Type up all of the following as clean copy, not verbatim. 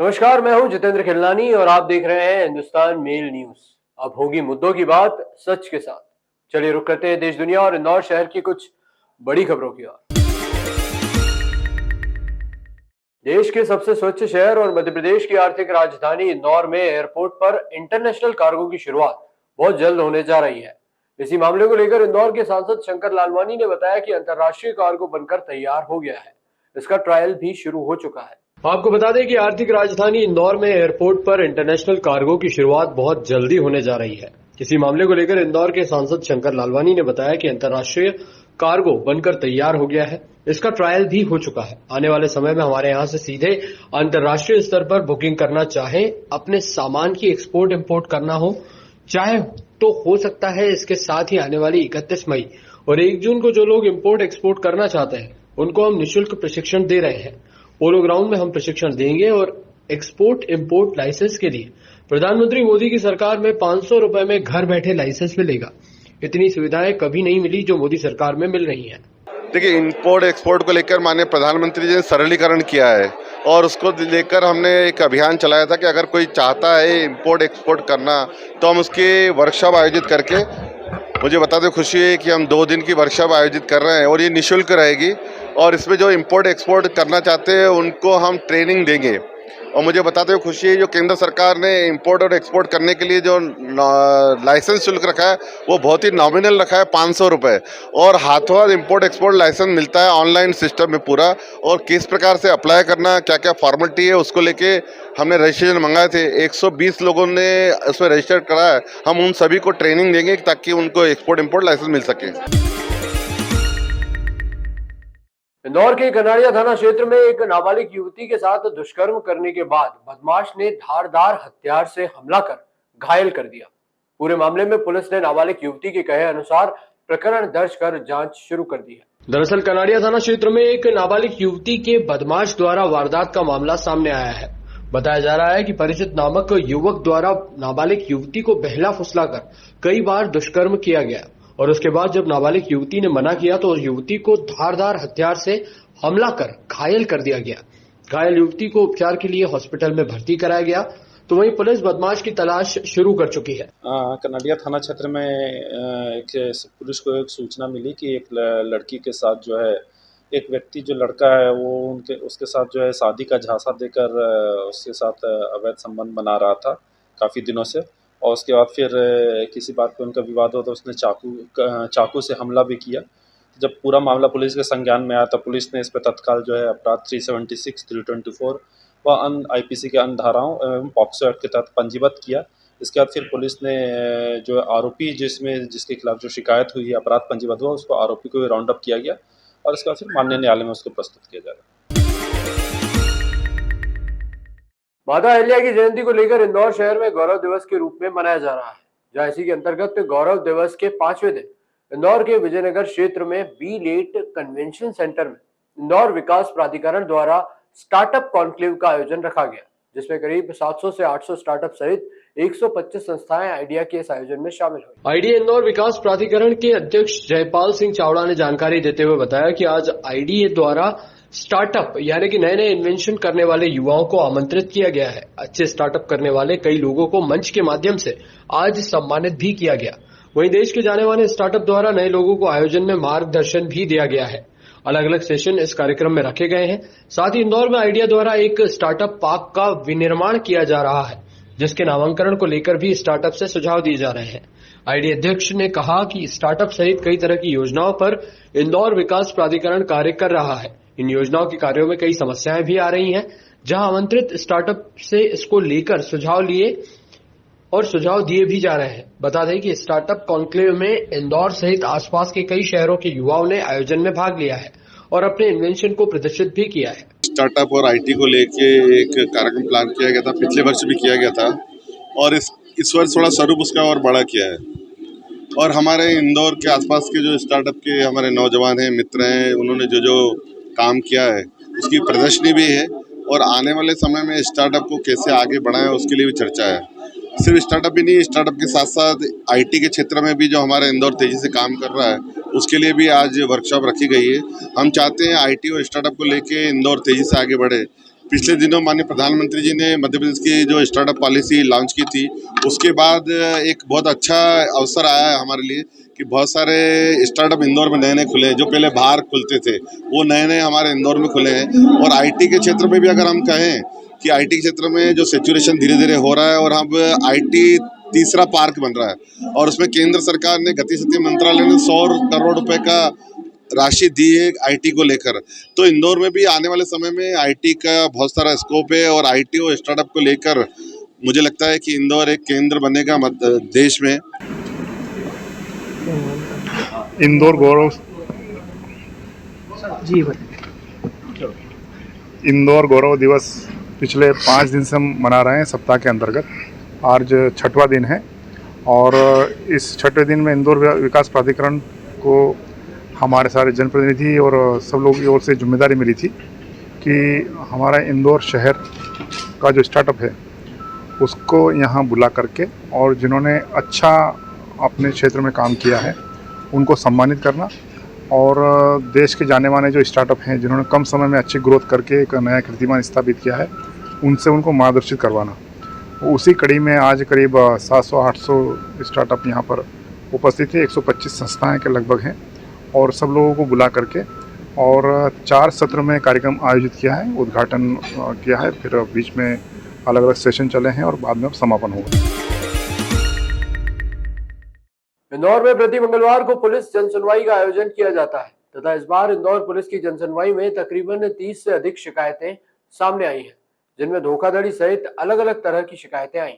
नमस्कार, मैं हूं जितेंद्र खिलनानी और आप देख रहे हैं हिंदुस्तान मेल न्यूज। अब होगी मुद्दों की बात सच के साथ। चलिए रुक करते हैं देश दुनिया और इंदौर शहर की कुछ बड़ी खबरों की ओर। देश के सबसे स्वच्छ शहर और मध्य प्रदेश की आर्थिक राजधानी इंदौर में एयरपोर्ट पर इंटरनेशनल कार्गो की शुरुआत बहुत जल्द होने जा रही है। इसी मामले को लेकर इंदौर के सांसद शंकर लालवानी ने बताया कि अंतर्राष्ट्रीय कार्गो बनकर तैयार हो गया है। इसका ट्रायल भी शुरू हो चुका है। आपको बता दें कि आर्थिक राजधानी इंदौर में एयरपोर्ट पर इंटरनेशनल कार्गो की शुरुआत बहुत जल्दी होने जा रही है। इसी मामले को लेकर इंदौर के सांसद शंकर लालवानी ने बताया कि अंतर्राष्ट्रीय कार्गो बनकर तैयार हो गया है। इसका ट्रायल भी हो चुका है। आने वाले समय में हमारे यहां से सीधे अंतर्राष्ट्रीय स्तर पर बुकिंग करना चाहे, अपने सामान की एक्सपोर्ट इंपोर्ट करना हो चाहे तो हो सकता है। इसके साथ ही आने वाली 31 मई और 1 जून को जो लोग इंपोर्ट एक्सपोर्ट करना चाहते हैं उनको हम निःशुल्क प्रशिक्षण दे रहे हैं। पोलो ग्राउंड में हम प्रशिक्षण देंगे और एक्सपोर्ट इंपोर्ट लाइसेंस के लिए प्रधानमंत्री मोदी की सरकार में 500 रुपए में घर बैठे लाइसेंस मिलेगा। इतनी सुविधाएं कभी नहीं मिली जो मोदी सरकार में मिल रही हैं। देखिए, इंपोर्ट एक्सपोर्ट को लेकर माननीय प्रधानमंत्री जी ने सरलीकरण किया है और उसको लेकर हमने एक अभियान चलाया था कि अगर कोई चाहता है इंपोर्ट एक्सपोर्ट करना तो हम उसके वर्कशॉप आयोजित करके, मुझे बताते खुशी है कि हम 2 दिन की वर्कशॉप आयोजित कर रहे हैं और ये निःशुल्क रहेगी। और इसमें जो इंपोर्ट एक्सपोर्ट करना चाहते हैं उनको हम ट्रेनिंग देंगे। और मुझे बताते हुए खुशी है जो केंद्र सरकार ने इंपोर्ट और एक्सपोर्ट करने के लिए जो लाइसेंस शुल्क रखा है वो बहुत ही नॉमिनल रखा है, 500 रुपये। और हाथों हाथ इंपोर्ट एक्सपोर्ट लाइसेंस मिलता है ऑनलाइन सिस्टम में पूरा। और किस प्रकार से अप्लाई करना, क्या क्या फॉर्मेलिटी है, उसको लेके हमने रजिस्ट्रेशन मंगाए थे। 120 लोगों ने उसमें रजिस्टर करा है। हम उन सभी को ट्रेनिंग देंगे ताकि उनको एक्सपोर्ट इंपोर्ट लाइसेंस मिल सके। इंदौर के कनाड़िया थाना क्षेत्र में एक नाबालिग युवती के साथ दुष्कर्म करने के बाद बदमाश ने धारदार हथियार से हमला कर घायल कर दिया। पूरे मामले में पुलिस ने नाबालिग युवती के कहे अनुसार प्रकरण दर्ज कर जांच शुरू कर दी है। दरअसल कनाड़िया थाना क्षेत्र में एक नाबालिग युवती के बदमाश द्वारा वारदात का मामला सामने आया है। बताया जा रहा है कि परिचित नामक युवक द्वारा नाबालिग युवती को बहला फुसलाकर कई बार दुष्कर्म किया गया और उसके बाद जब नाबालिग युवती ने मना किया तो युवती को धारदार हथियार से हमला कर घायल कर दिया गया। घायल युवती को उपचार के लिए हॉस्पिटल में भर्ती कराया गया तो वहीं पुलिस बदमाश की तलाश शुरू कर चुकी है। कनाड़िया थाना क्षेत्र में एक पुलिस को एक सूचना मिली कि एक लड़की के साथ जो है एक व्यक्ति, जो लड़का है वो उसके साथ जो है शादी का झांसा देकर उसके साथ अवैध संबंध बना रहा था काफ़ी दिनों से। और उसके बाद फिर किसी बात पे उनका विवाद हुआ तो उसने चाकू से हमला भी किया। जब पूरा मामला पुलिस के संज्ञान में आया तो पुलिस ने इस पर तत्काल जो है अपराध 376, 324 व अन्य IPC के अन्य धाराओं एवं पॉक्सो एक्ट के तहत पंजीबद्ध किया। इसके बाद फिर पुलिस ने जो आरोपी जिसके खिलाफ जो शिकायत हुई है, अपराध पंजीबद्ध हुआ, उसको आरोपी को राउंड अप किया गया और इसके बाद फिर माननीय न्यायालय में उसको प्रस्तुत किया जाएगा। माता अहिल्या की जयंती को लेकर इंदौर शहर में गौरव दिवस के रूप में मनाया जा रहा है। जहाँ इसी के अंतर्गत गौरव दिवस के 5वें दिन इंदौर के विजयनगर क्षेत्र में B-लेट कन्वेंशन सेंटर में इंदौर विकास प्राधिकरण द्वारा स्टार्टअप कॉन्क्लेव का आयोजन रखा गया, जिसमें करीब 700 से 800 स्टार्टअप सहित 125 संस्थाएं आइडिया के इस आयोजन में शामिल हुई। आइडिया इंदौर विकास प्राधिकरण के अध्यक्ष जयपाल सिंह चावड़ा ने जानकारी देते हुए बताया कि आज आइडिया द्वारा स्टार्टअप यानी कि नए नए इन्वेंशन करने वाले युवाओं को आमंत्रित किया गया है। अच्छे स्टार्टअप करने वाले कई लोगों को मंच के माध्यम से आज सम्मानित भी किया गया। वहीं देश के जाने माने स्टार्टअप द्वारा नए लोगों को आयोजन में मार्गदर्शन भी दिया गया है। अलग अलग सेशन इस कार्यक्रम में रखे गए हैं। साथ ही इंदौर में आइडिया द्वारा एक स्टार्टअप पार्क का विनिर्माण किया जा रहा है, जिसके नामांकन को लेकर भी स्टार्टअप से सुझाव दिए जा रहे हैं। आइडिया अध्यक्ष ने कहा कि स्टार्टअप सहित कई तरह की योजनाओं पर इंदौर विकास प्राधिकरण कार्य कर रहा है। इन योजनाओं के कार्यों में कई समस्याएं भी आ रही हैं, जहां आमंत्रित स्टार्टअप से इसको लेकर सुझाव लिए और सुझाव दिए भी जा रहे हैं। बता दें कि स्टार्टअप कॉन्क्लेव में इंदौर सहित आसपास के कई शहरों के युवाओं ने आयोजन में भाग लिया है और अपने इन्वेंशन को प्रदर्शित भी किया है। स्टार्टअप और IT को लेके एक कार्यक्रम प्लान किया गया था, पिछले वर्ष भी किया गया था और इस वर्ष थोड़ा स्वरूप उसका और बड़ा किया है। और हमारे इंदौर के आसपास के जो स्टार्टअप के हमारे नौजवान हैं, मित्र हैं, उन्होंने जो काम किया है उसकी प्रदर्शनी भी है और आने वाले समय में स्टार्टअप को कैसे आगे बढ़ाएं उसके लिए भी चर्चा है। सिर्फ स्टार्टअप ही नहीं, स्टार्टअप के साथ साथ IT के क्षेत्र में भी जो हमारा इंदौर तेजी से काम कर रहा है उसके लिए भी आज वर्कशॉप रखी गई है। हम चाहते हैं IT और स्टार्टअप को लेके इंदौर तेजी से आगे बढ़े पिछले दिनों माननीय प्रधानमंत्री जी ने मध्य प्रदेश की जो स्टार्टअप पॉलिसी लॉन्च की थी, उसके बाद एक बहुत अच्छा अवसर आया है हमारे लिए कि बहुत सारे स्टार्टअप इंदौर में नए नए खुले हैं। जो पहले बाहर खुलते थे वो नए नए हमारे इंदौर में खुले हैं। और आईटी के क्षेत्र में भी अगर हम कहें कि आईटी के क्षेत्र में जो सैचुरेशन धीरे धीरे हो रहा है और अब आईटी तीसरा पार्क बन रहा है और उसमें केंद्र सरकार ने गति शक्ति मंत्रालय ने 100 करोड़ रुपए का राशि दी है आईटी को लेकर। तो इंदौर में भी आने वाले समय में आईटी का बहुत सारा स्कोप है और आईटी और स्टार्टअप को लेकर मुझे लगता है कि इंदौर एक केंद्र बनेगा देश में। इंदौर गौरव जी इंदौर गौरव दिवस पिछले 5 दिन से हम मना रहे हैं सप्ताह के अंतर्गत। आज 6वां दिन है और इस 6वें दिन में इंदौर विकास प्राधिकरण को हमारे सारे जनप्रतिनिधि और सब लोगों की ओर से जिम्मेदारी मिली थी कि हमारा इंदौर शहर का जो स्टार्टअप है उसको यहाँ बुला करके और जिन्होंने अच्छा अपने क्षेत्र में काम किया है उनको सम्मानित करना और देश के जाने माने जो स्टार्टअप हैं जिन्होंने कम समय में अच्छी ग्रोथ करके एक नया कीर्तिमान स्थापित किया है उनसे उनको मार्गदर्शित करवाना। उसी कड़ी में आज करीब 700-800 स्टार्टअप यहाँ पर उपस्थित थे। 125 संस्थाएं के लगभग हैं और सब लोगों को बुला करके और 4 सत्र में कार्यक्रम आयोजित किया है, उद्घाटन किया है, फिर बीच में अलग अलग सेशन चले हैं और बाद में अब समापन होगा। इंदौर में प्रति मंगलवार को पुलिस जनसुनवाई का आयोजन किया जाता है तथा इस बार इंदौर पुलिस की जनसुनवाई में तकरीबन 30 से अधिक शिकायतें सामने आई हैं, जिनमें धोखाधड़ी सहित अलग अलग तरह की शिकायतें आई।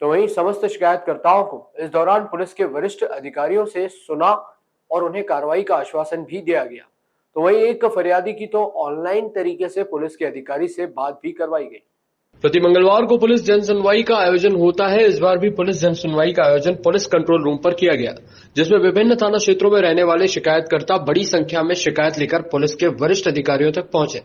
तो वहीं समस्त शिकायतकर्ताओं को इस दौरान पुलिस के वरिष्ठ अधिकारियों से सुना और उन्हें कार्रवाई का आश्वासन भी दिया गया। तो वहीं एक फरियादी की तो ऑनलाइन तरीके से पुलिस के अधिकारी से बात भी करवाई गई। प्रति मंगलवार को पुलिस जनसुनवाई का आयोजन होता है। इस बार भी पुलिस जनसुनवाई का आयोजन पुलिस कंट्रोल रूम पर किया गया, जिसमें विभिन्न थाना क्षेत्रों में रहने वाले शिकायतकर्ता बड़ी संख्या में शिकायत लेकर पुलिस के वरिष्ठ अधिकारियों तक पहुंचे।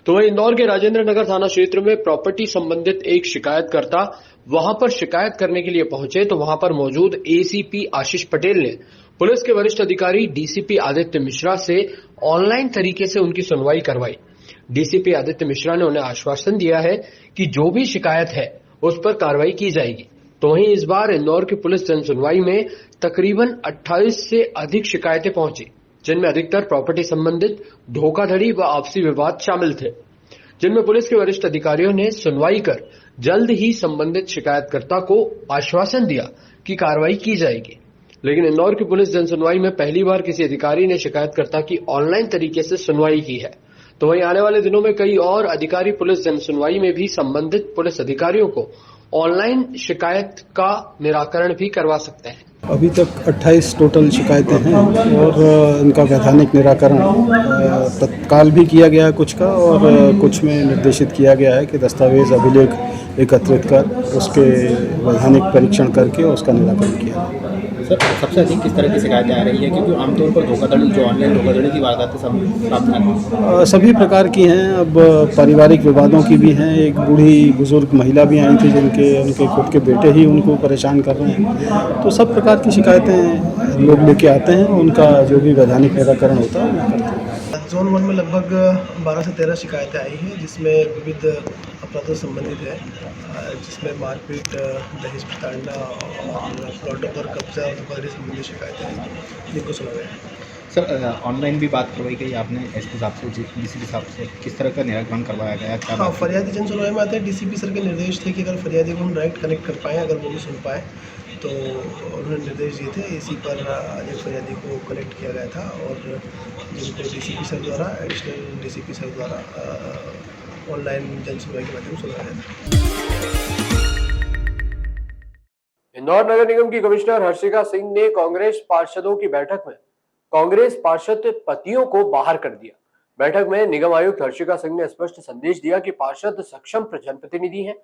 तो वहीं इंदौर के राजेंद्र नगर थाना क्षेत्र में प्रॉपर्टी संबंधित एक शिकायतकर्ता वहां पर शिकायत करने के लिए पहुंचे तो वहां पर मौजूद एसीपी आशीष पटेल ने पुलिस के वरिष्ठ अधिकारी डीसीपी आदित्य मिश्रा से ऑनलाइन तरीके से उनकी सुनवाई करवाई। डीसीपी आदित्य मिश्रा ने उन्हें आश्वासन दिया है कि जो भी शिकायत है उस पर कार्रवाई की जाएगी। तो वहीं इस बार इंदौर की पुलिस जनसुनवाई में तकरीबन 28 से अधिक शिकायतें पहुंची, जिनमें अधिकतर प्रॉपर्टी संबंधित धोखाधड़ी व आपसी विवाद शामिल थे, जिनमें पुलिस के वरिष्ठ अधिकारियों ने सुनवाई कर जल्द ही संबंधित शिकायतकर्ता को आश्वासन दिया कि कार्रवाई की जाएगी। लेकिन इंदौर की पुलिस जनसुनवाई में पहली बार किसी अधिकारी ने शिकायतकर्ता की ऑनलाइन तरीके से सुनवाई की है। तो वहीं आने वाले दिनों में कई और अधिकारी पुलिस जनसुनवाई में भी संबंधित पुलिस अधिकारियों को ऑनलाइन शिकायत का निराकरण भी करवा सकते हैं। अभी तक 28 टोटल शिकायतें हैं और इनका वैधानिक निराकरण तत्काल भी किया गया है कुछ का, और कुछ में निर्देशित किया गया है कि दस्तावेज अभिलेख एकत्रित कर उसके वैधानिक परीक्षण करके उसका निराकरण किया जाए। सर, सबसे अधिक किस तरह की शिकायतें आ रही है, क्योंकि आमतौर पर धोखाधड़ी जो ऑनलाइन धोखाधड़ी की वारदातें सब सभी प्रकार की हैं। अब पारिवारिक विवादों की भी हैं। एक बूढ़ी बुजुर्ग महिला भी आई थी उनके खुद के बेटे ही उनको परेशान कर रहे हैं। तो सब प्रकार की शिकायतें लोग लेके आते हैं, उनका जो भी वैधानिक निराकरण होता है वो करते हैं। जोन 1 में लगभग 12 से 13 शिकायतें आई हैं, जिसमें विविध अपराधों से संबंधित है, जिसमें मारपीट, दहेज प्रताड़ना और प्लॉटों पर कब्जा और धोखाधड़ी संबंधी शिकायतें हैं, जिनको सुना गया है। सर, ऑनलाइन भी बात करवाई गई आपने एसपी साहब से, डीसीपी साहब से, किस तरह का निराकरण करवाया गया? हाँ, फरियादी जनसुनवाई में आते हैं। डीसीपी सर के निर्देश थे कि अगर फरियादी को हम डायरेक्ट कनेक्ट कर पाएँ, अगर वो भी सुन पाएँ, तो उन्होंने निर्देश दिए थे। इसी पर एक फरियादी को कनेक्ट किया गया था और जिनको डीसीपी सर द्वारा, एडिशनल डीसीपी सर द्वारा ऑनलाइन जनसुनवाई के माध्यम से सुना गया था। इंदौर नगर निगम की कमिश्नर हर्षिका सिंह ने कांग्रेस पार्षदों की बैठक में कांग्रेस पार्षद पतियों को बाहर कर दिया। बैठक में निगम आयुक्त हर्षिका सिंह ने स्पष्ट संदेश दिया कि पार्षद सक्षम जनप्रतिनिधि हैं।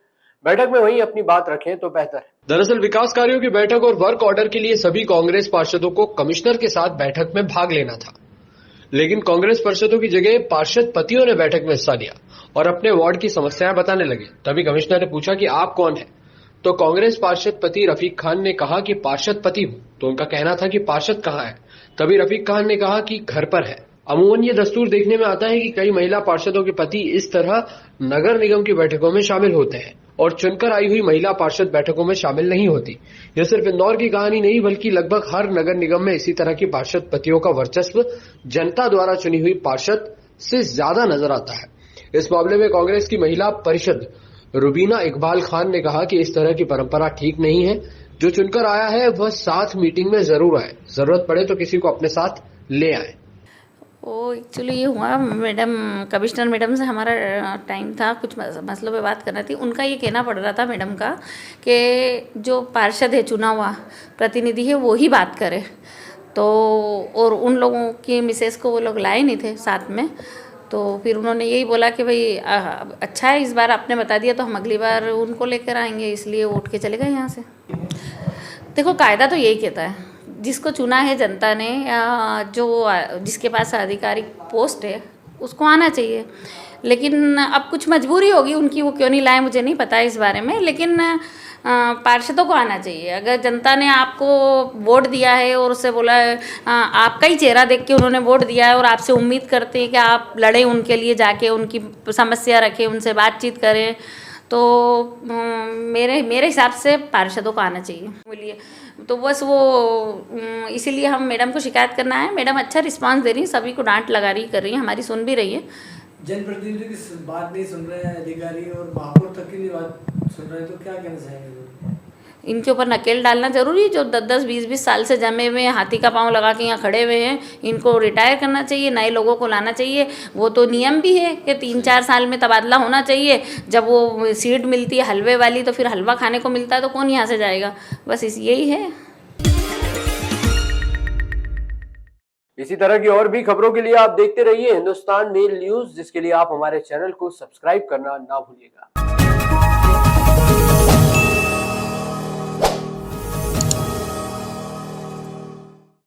बैठक में वहीं अपनी बात रखें तो बेहतर है। दरअसल विकास कार्यों की बैठक और वर्क ऑर्डर के लिए सभी कांग्रेस पार्षदों को कमिश्नर के साथ बैठक में भाग लेना था, लेकिन कांग्रेस पार्षदों की जगह पार्षद पतियों ने बैठक में हिस्सा लिया और अपने वार्ड की समस्याएं बताने लगे। तभी कमिश्नर ने पूछा कि आप कौन है, तो कांग्रेस पार्षद पति रफीक खान ने कहा कि पार्षद पति हूं। तो उनका कहना था कि पार्षद कहाँ है। तभी रफीक खान ने कहा कि घर पर है अमूमन ये दस्तूर देखने में आता है कि कई महिला पार्षदों के पति इस तरह नगर निगम की बैठकों में शामिल होते हैं और चुनकर आई हुई महिला पार्षद बैठकों में शामिल नहीं होती। यह सिर्फ इंदौर की कहानी नहीं बल्कि लगभग हर नगर निगम में इसी तरह की पार्षद पतियों का वर्चस्व जनता द्वारा चुनी हुई पार्षद से ज्यादा नजर आता है। इस मामले में कांग्रेस की महिला परिषद रुबीना इकबाल खान ने कहा कि इस तरह की परंपरा ठीक नहीं है। जो चुनकर आया है वह साथ मीटिंग में जरूर आए, जरूरत पड़े तो किसी को अपने साथ ले आए। वो एक्चुअली ये हुआ, मैडम कमिश्नर मैडम से हमारा टाइम था, कुछ मसलों पे बात करना थी। उनका ये कहना पड़ रहा था मैडम का कि जो पार्षद है, चुना हुआ प्रतिनिधि है, वो ही बात करे। तो और उन लोगों की मिसेस को वो लोग लाए नहीं थे साथ में, तो फिर उन्होंने यही बोला कि भाई अच्छा है, इस बार आपने बता दिया तो हम अगली बार उनको लेकर आएंगे, इसलिए वो उठ के चले गए यहाँ से। देखो कायदा तो यही कहता है, जिसको चुना है जनता ने या जो जिसके पास आधिकारिक पोस्ट है उसको आना चाहिए। लेकिन अब कुछ मजबूरी होगी उनकी, वो क्यों नहीं लाए मुझे नहीं पता है इस बारे में, लेकिन पार्षदों को आना चाहिए। अगर जनता ने आपको वोट दिया है और उससे बोला है, आपका ही चेहरा देख के उन्होंने वोट दिया है और आपसे उम्मीद करते हैं कि आप लड़ें उनके लिए, जाके उनकी समस्या रखें, उनसे बातचीत करें, तो मेरे हिसाब से पार्षदों को आना चाहिए। बोलिए तो बस वो इसीलिए हम मैडम को शिकायत करना है। मैडम अच्छा रिस्पांस दे रही है, सभी को डांट लगा रही कर रही है, हमारी सुन भी रही है। जनप्रतिनिधि की बात नहीं सुन रहे हैं अधिकारी और महापौर तक की बात सुन रहे हैं, तो क्या कहना चाहेंगे? इनके ऊपर नकेल डालना जरूरी है। जो 10-10, 20-20 साल से जमे हुए हैं, हाथी का पाँव लगा के यहाँ खड़े हुए हैं, इनको रिटायर करना चाहिए, नए लोगों को लाना चाहिए। वो तो नियम भी है कि 3-4 साल में तबादला होना चाहिए। जब वो सीट मिलती है हलवे वाली तो फिर हलवा खाने को मिलता है, तो कौन यहाँ से जाएगा? बस यही है। इसी तरह की और भी खबरों के लिए आप देखते रहिए हिंदुस्तान मेल न्यूज, जिसके लिए आप हमारे चैनल को सब्सक्राइब करना ना भूलिएगा।